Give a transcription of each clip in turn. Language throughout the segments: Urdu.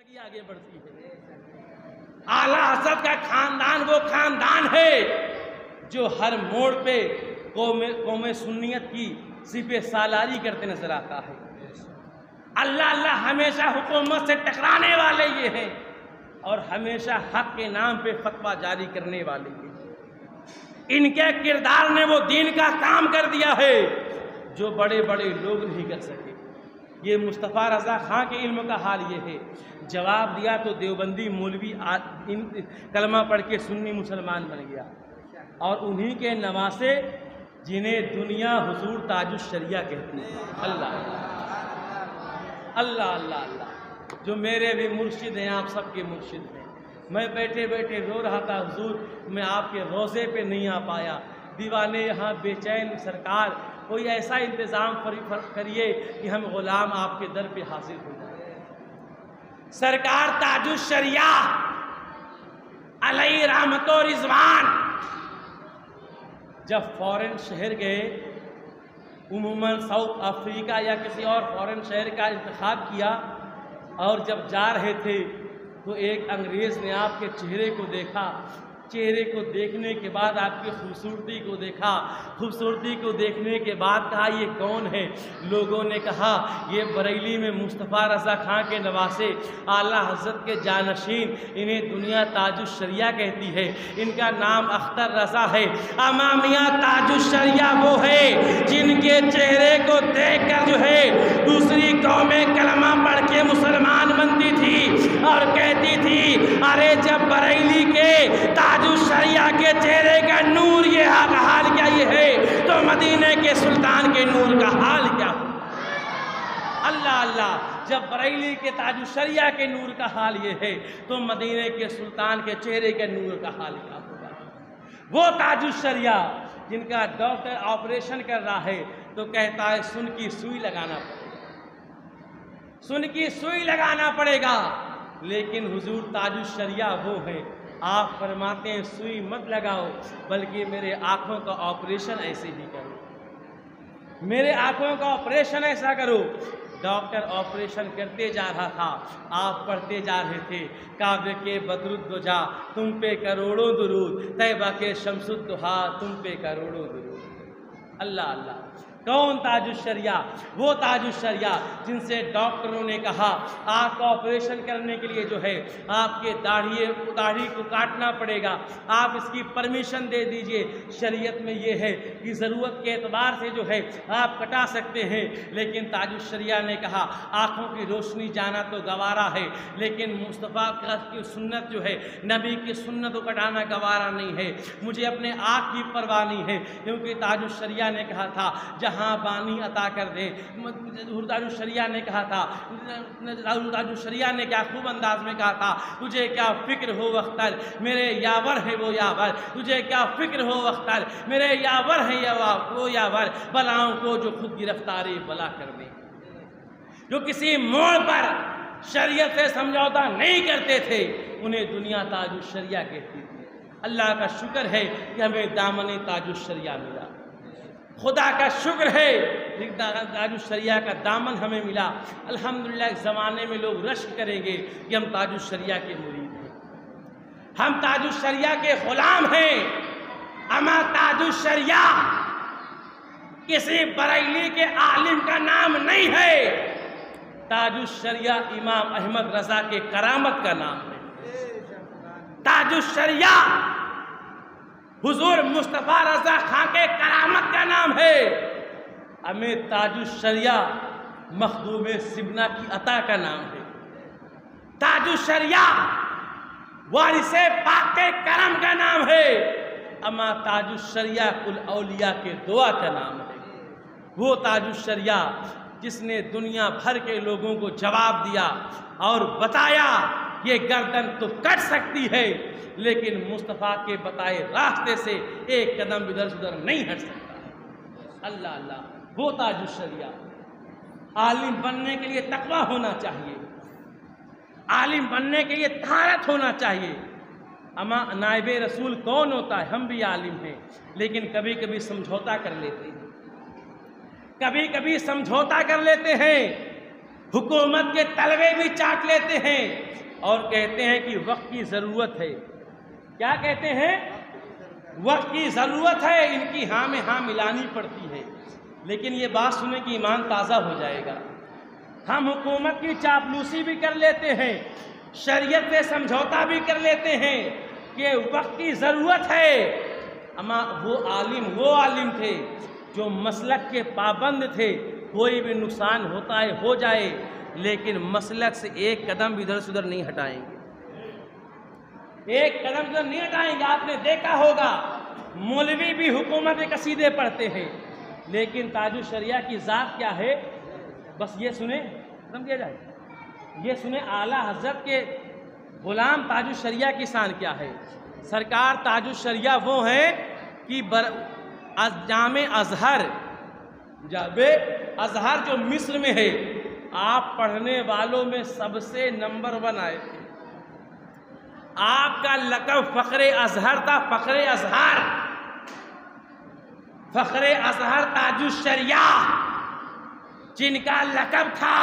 زندگی آگے بڑھتی ہے۔ اعلیٰ حضرت کا خاندان وہ خاندان ہے جو ہر موڑ پہ قوم سنیت کی سپہ سالاری کرتے نظر آتا ہے۔ اللہ اللہ ہمیشہ حکومت سے ٹکرانے والے یہ ہیں اور ہمیشہ حق کے نام پہ فتویٰ جاری کرنے والے یہ ہیں۔ ان کے کردار نے وہ دین کا کام کر دیا ہے جو بڑے بڑے لوگ نہیں کر سکے۔ یہ مصطفیٰ رضا خان کے علم کا حال یہ ہے، جواب دیا تو دیوبندی مولوی کلمہ پڑھ کے سنی مسلمان بن گیا، اور انہی کے نواسے جنہیں دنیا حضور تاج الشریعہ کہتی ہے۔ اللہ اللہ اللہ اللہ، جو میرے بھی مرشد ہیں، آپ سب کے مرشد ہیں۔ میں بیٹھے بیٹھے رو رہا تھا، حضور میں آپ کے روضے پہ نہیں آ پایا، دیوانے یہاں بے چین، سرکار کوئی ایسا انتظام کریے کہ ہم غلام آپ کے در پہ حاضر ہو جائیں۔ سرکار تاج الشریعہ علیہ رحمت و رضوان جب فورن شہر گئے، عموماً ساؤتھ افریقہ یا کسی اور فورن شہر کا انتخاب کیا، اور جب جا رہے تھے تو ایک انگریز نے آپ کے چہرے کو دیکھا، چہرے کو دیکھنے کے بعد آپ کی خوبصورتی کو دیکھا، خوبصورتی کو دیکھنے کے بعد کہا یہ کون ہے؟ لوگوں نے کہا یہ بریلی میں مصطفیٰ رضا خان کے نواسے، اعلیٰ حضرت کے جانشین، انہیں دنیا تاج الشریعہ کہتی ہے، ان کا نام اختر رضا ہے۔ امامیہ تاج الشریعہ وہ ہے جن کے چہرے کو دیکھ کر جو ہے دوسری قومیں کلمہ پڑھ کے مسلمان بنتی تھی اور کہتی تھی ارے جب بریلی کے تاج الشریعہ کے چہرے کا نور یہ حال کیا یہ ہے تو مدینے کے سلطان کے نور کا حال کیا ہو؟ اللہ اللہ، جب بریلی کے تاج الشریعہ کے نور کا حال یہ ہے تو مدینے کے سلطان کے چہرے کے نور کا حال کیا ہوگا؟ وہ تاج الشریعہ جن کا ڈاکٹر آپریشن کر رہا ہے تو کہتا ہے سن کی سوئی لگانا پڑے گا، سن کی سوئی لگانا پڑے گا، لیکن حضور تاج الشریعہ وہ ہے، آپ فرماتے ہیں سوئی مت لگاؤ بلکہ میرے آنکھوں کا آپریشن ایسے ہی کرو، میرے آنکھوں کا آپریشن ایسا کرو۔ ڈاکٹر آپریشن کرتے جا رہا تھا، آپ پڑھتے جا رہے تھے کعبے کے بدر الدجا تم پہ کروڑوں درود، طیبہ کے شمس الضحیٰ تم پہ کروڑوں درود۔ اللہ اللہ، کون تاج الشریعہ؟ وہ تاج الشریعہ جن سے ڈاکٹروں نے کہا آپ کو آپریشن کرنے کے لیے جو ہے آپ کے داڑھی کو کاٹنا پڑے گا، آپ اس کی پرمیشن دے دیجئے، شریعت میں یہ ہے کہ ضرورت کے اعتبار سے جو ہے آپ کٹا سکتے ہیں، لیکن تاج الشریعہ نے کہا آنکھوں کی روشنی جانا تو گوارا ہے لیکن مصطفیٰ کی سنت جو ہے، نبی کی سنت کو کٹانا گوارا نہیں ہے، مجھے اپنے آنکھ کی پرواہ نہیں ہے، کیونکہ تاج الشریعہ نے کہا تھا جہاں بانی عطا کر دے۔ تاج الشریعہ نے کہا تھا، تاج الشریعہ نے کیا خوب انداز میں کہا تھا تجھے کیا فکر ہو اختر میرے یاور ہے وہ یاور، تجھے کیا فکر ہو اختر میرے یاور ہے وہ یاور، بلاؤں کو جو خود گرفتاری بلا کر دیں، جو کسی موڑ پر شریعت سے سمجھوتا نہیں کرتے تھے انہیں دنیا تاج الشریعہ کہتی تھی۔ اللہ کا شکر ہے کہ ہمیں دامن تاج الشریعہ ملا، خدا کا شکر ہے تاج الشریعہ کا دامن ہمیں ملا۔ الحمدللہ اس زمانے میں لوگ رشک کریں گے کہ ہم تاج الشریعہ کے مرید ہیں، ہم تاج الشریعہ کے غلام ہیں۔ اما تاج الشریعہ کسی بریلی کے عالم کا نام نہیں ہے، تاج الشریعہ امام احمد رضا کے کرامت کا نام ہے۔ تاج الشریعہ حضور مصطفیٰ رضا خان کے کرامت کا نام ہے۔ ہمیں تاج الشریعہ مخدوم سبنا کی عطا کا نام ہے۔ تاج الشریعہ وارث پاک کے کرم کا نام ہے، اما تاج الشریعہ کل اولیاء کے دعا کا نام ہے۔ وہ تاج الشریعہ جس نے دنیا بھر کے لوگوں کو جواب دیا اور بتایا یہ گردن تو کٹ سکتی ہے لیکن مصطفیٰ کے بتائے راستے سے ایک قدم ادھر ادھر نہیں ہٹ سکتا۔ اللہ اللہ، وہ تاج الشریعہ۔ عالم بننے کے لیے تقویٰ ہونا چاہیے، عالم بننے کے لیے طہارت ہونا چاہیے۔ اما نائب رسول کون ہوتا ہے؟ ہم بھی عالم ہیں لیکن کبھی کبھی سمجھوتا کر لیتے ہیں، کبھی کبھی سمجھوتا کر لیتے ہیں۔ حکومت کے طلبے بھی چاٹ لیتے ہیں اور کہتے ہیں کہ وقت کی ضرورت ہے. کیا کہتے ہیں؟ وقت کی ضرورت ہے، ان کی ہاں میں ہاں ملانی پڑتی ہے. لیکن یہ بات سنیں کہ ایمان تازہ ہو جائے گا. ہم حکومت کی چاپلوسی بھی کر لیتے ہیں، شریعت سے سمجھوتا بھی کر لیتے ہیں کہ وقت کی ضرورت ہے. اما وہ عالم تھے جو مسلک کے پابند تھے. کوئی بھی نقصان ہوتا ہے ہو جائے، لیکن مسلک سے ایک قدم بھی ادھر سے ادھر نہیں ہٹائیں گے. ایک قدم ادھر نہیں ہٹائیں گے. آپ نے دیکھا ہوگا مولوی بھی حکومت کے قصیدے پڑھتے ہیں، لیکن تاج الشریعہ کی ذات کیا ہے؟ بس یہ سنیں، ختم کیا جائے. یہ سنیں اعلیٰ حضرت کے غلام تاج الشریعہ کی شان کیا ہے. سرکار تاج الشریعہ وہ ہیں کہ جامع ازہر جو مصر میں ہے، آپ پڑھنے والوں میں سب سے نمبر 1 آئے تھے. آپ کا لقب فخر ازہر تھا. فخر ازہر تاج الشریعہ جن کا لقب تھا.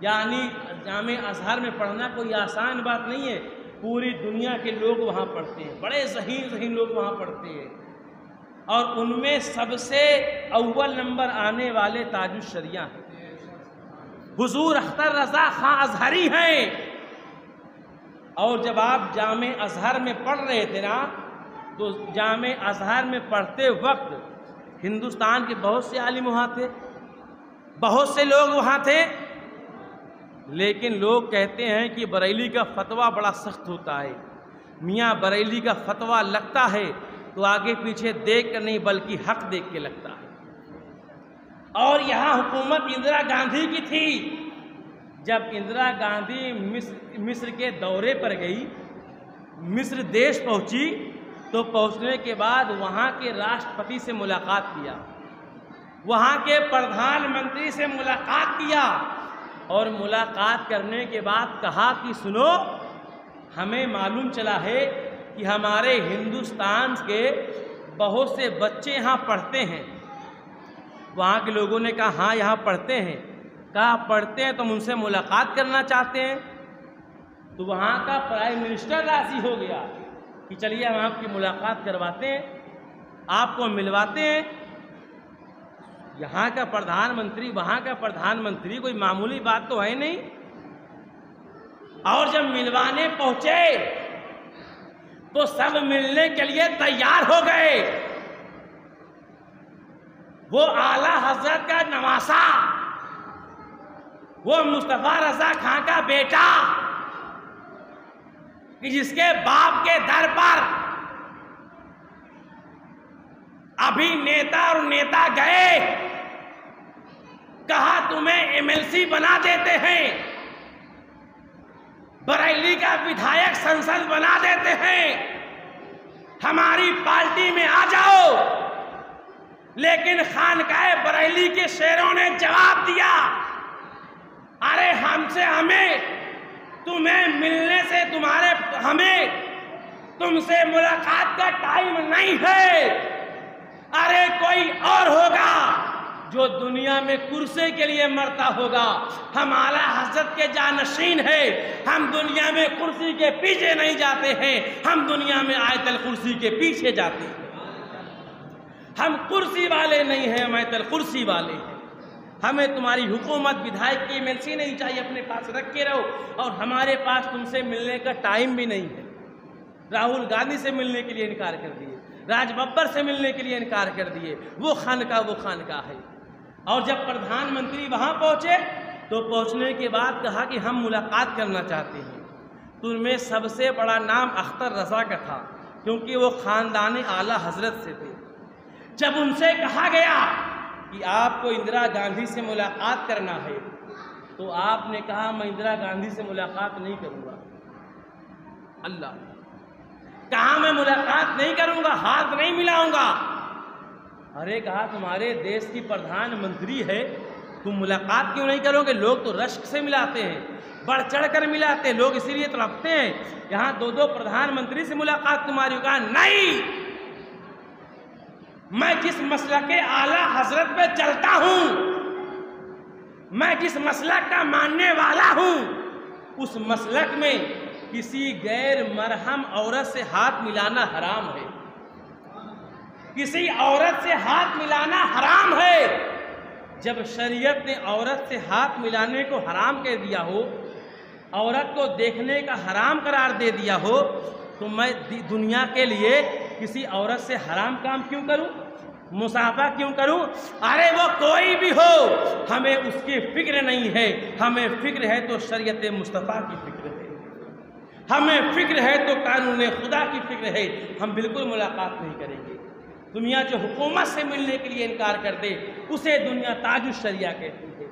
یعنی جامع ازہر میں پڑھنا کوئی آسان بات نہیں ہے. پوری دنیا کے لوگ وہاں پڑھتے ہیں، بڑے ذہین لوگ وہاں پڑھتے ہیں، اور ان میں سب سے اول نمبر آنے والے تاج الشریعہ ہیں. حضور اختر رضا خان ازہری ہیں. اور جب آپ جامع ازہر میں پڑھ رہے تھے نا، تو جامع ازہر میں پڑھتے وقت ہندوستان کے بہت سے عالم وہاں تھے، بہت سے لوگ وہاں تھے. لیکن لوگ کہتے ہیں کہ بریلی کا فتویٰ بڑا سخت ہوتا ہے. میاں بریلی کا فتویٰ لگتا ہے تو آگے پیچھے دیکھ کر نہیں بلکہ حق دیکھ کے لگتا ہے. اور یہاں حکومت اندرا گاندھی کی تھی. جب اندرا گاندھی مصر کے دورے پر گئی، مصر دیش پہنچی، تو پہنچنے کے بعد وہاں کے راشٹرپتی سے ملاقات کیا، وہاں کے پردھان منتری سے ملاقات کیا، اور ملاقات کرنے کے بعد کہا کہ سنو، ہمیں معلوم چلا ہے کہ ہمارے ہندوستان کے بہت سے بچے یہاں پڑھتے ہیں. وہاں کے لوگوں نے کہا ہاں یہاں پڑھتے ہیں. کہا پڑھتے ہیں تو ہم ان سے ملاقات کرنا چاہتے ہیں. تو وہاں کا پرائم منسٹر راضی ہو گیا کہ چلیے ہم آپ کی ملاقات کرواتے ہیں، آپ کو ملواتے ہیں. یہاں کا پردھان منتری وہاں کا پردھان منتری کوئی معمولی بات تو ہے نہیں. اور جب ملوانے پہنچے تو سب ملنے کے لیے تیار ہو گئے. وہ اعلیٰ حضرت کا نواسا، وہ مصطفیٰ رضا خان کا بیٹا، کہ جس کے باپ کے در پر ابھی نیتا اور نیتا گئے، کہا تمہیں ایم ایل سی بنا دیتے ہیں، بریلی کا ودھایک سنسد بنا دیتے ہیں، ہماری پارٹی میں آ جاؤ. لیکن خانقاہ بریلی کے شیروں نے جواب دیا، ارے ہمیں تمہیں ملنے سے ہمیں تم سے ملاقات کا ٹائم نہیں ہے. ارے کوئی اور ہوگا جو دنیا میں کرسی کے لیے مرتا ہوگا. ہم اعلیٰ حضرت کے جانشین ہیں، ہم دنیا میں کرسی کے پیچھے نہیں جاتے ہیں، ہم دنیا میں آیت الکرسی کے پیچھے جاتے ہیں. ہم کرسی والے نہیں ہیں، ہم آیت الکرسی والے ہیں. ہمیں تمہاری حکومت ودھایک کی ایم ایل سی نہیں چاہیے، اپنے پاس رکھ کے رہو. اور ہمارے پاس تم سے ملنے کا ٹائم بھی نہیں ہے. راہل گاندھی سے ملنے کے لیے انکار کر دیے، راج ببر سے ملنے کے لیے انکار کر دیے. وہ خانقاہ ہے. اور جب پردھان منتری وہاں پہنچے تو پہنچنے کے بعد کہا کہ ہم ملاقات کرنا چاہتے ہیں. تو ان میں سب سے بڑا نام اختر رضا کا تھا، کیونکہ وہ خاندان اعلیٰ حضرت سے تھے. جب ان سے کہا گیا کہ آپ کو اندرا گاندھی سے ملاقات کرنا ہے، تو آپ نے کہا میں اندرا گاندھی سے ملاقات نہیں کروں گا. اللہ کہا میں ملاقات نہیں کروں گا، ہاتھ نہیں ملاؤں گا. ارے کہا تمہارے دیش کی پردھان منتری ہے، تم ملاقات کیوں نہیں کرو گے؟ لوگ تو رشک سے ملاتے ہیں، بڑھ چڑھ کر ملاتے ہیں، لوگ اسی لیے تڑپتے ہیں. یہاں دو پردھان منتری سے ملاقات تمہاری ہوگا؟ نہیں، میں جس مسلک اعلیٰ حضرت پہ چلتا ہوں میں جس مسلک کا ماننے والا ہوں اس مسلک میں کسی غیر مرہم عورت سے ہاتھ ملانا حرام ہے، کسی عورت سے ہاتھ ملانا حرام ہے۔ جب شریعت نے عورت سے ہاتھ ملانے کو حرام کہہ دیا ہو، عورت کو دیکھنے کا حرام قرار دے دیا ہو، تو میں دنیا کے لیے کسی عورت سے حرام کام کیوں کروں، مصافحہ کیوں کروں؟ ارے وہ کوئی بھی ہو، ہمیں اس کی فکر نہیں ہے، ہمیں فکر ہے تو شریعت مصطفیٰ کی فکر ہے، ہمیں فکر ہے تو قانون خدا کی فکر ہے، ہم بالکل ملاقات نہیں کریں گے۔ دنیا جو حکومت سے ملنے کے لیے انکار کر دے اسے دنیا تاج الشریعہ کہتی ہے،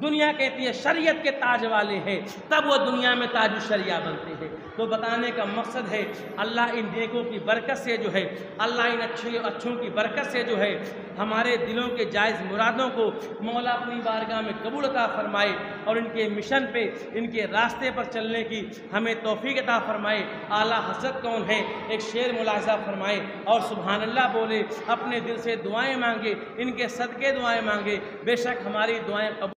دنیا کہتی ہے شریعت کے تاج والے ہیں، تب وہ دنیا میں تاج الشریعہ بنتے ہیں۔ تو بتانے کا مقصد ہے اللہ ان نیکوں کی برکت سے جو ہے، اللہ ان اچھوں کی برکت سے جو ہے ہمارے دلوں کے جائز مرادوں کو مولا اپنی بارگاہ میں قبول عطا فرمائے، اور ان کے مشن پہ، ان کے راستے پر چلنے کی ہمیں توفیق عطا فرمائے۔ اعلیٰ حضرت کون ہے، ایک شعر ملاحظہ فرمائے اور سبحان اللہ بولے، اپنے دل سے دعائیں مانگے، ان کے صدقے دعائیں مانگے، بے شک ہماری دعائیں قبول